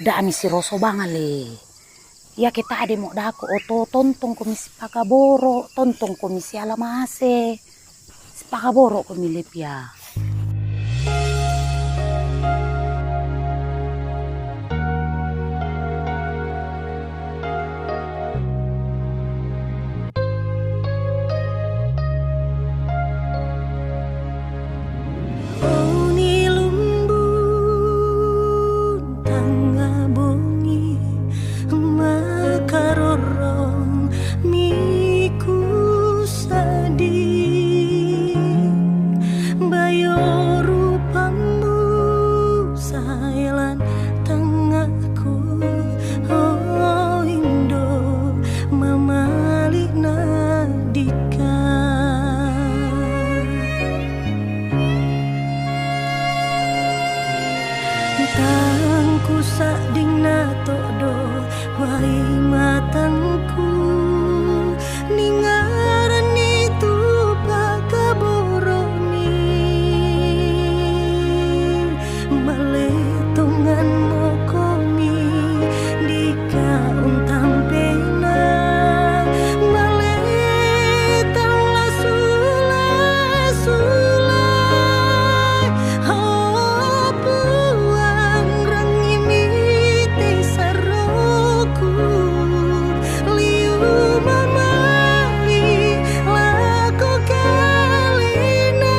Da misi roso bangale. Ya kita ade mo dako oto tontong komisi pakaboro, tontong komisi alamase. Pakaboro komilip ya. Tangku sading na todo wai matangku ningaran itu pakaboroni baletungan mokomi di kaun tampena baletang la sulai oh puang rangi miti saroku liu mamali laku kalina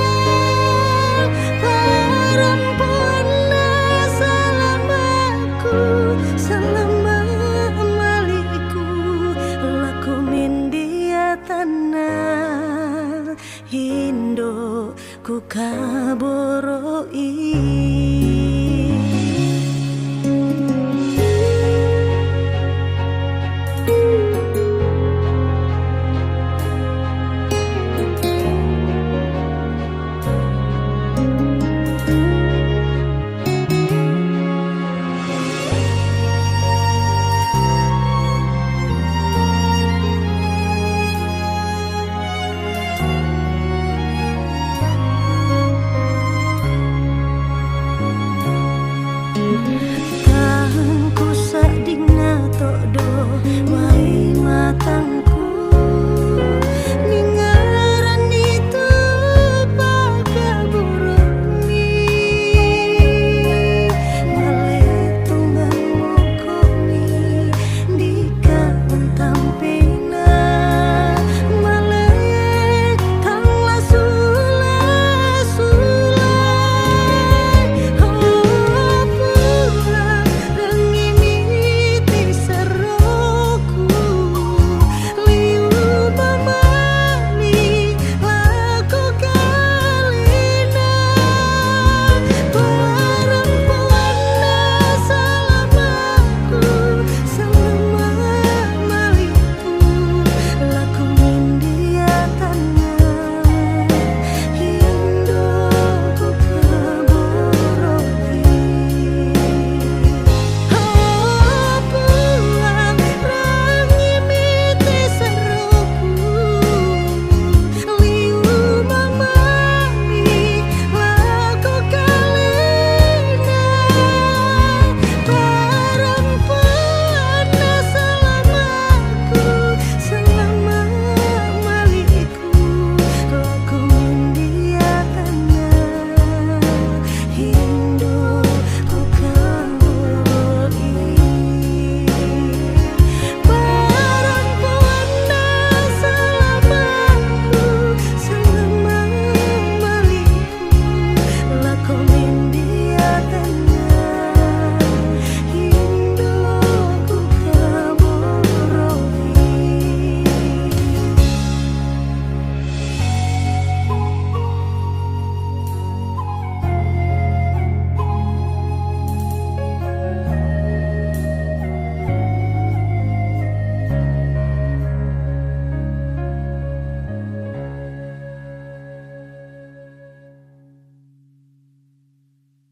parampuna salamaku salama maliku laku mindia tanah Indo ku kaboroi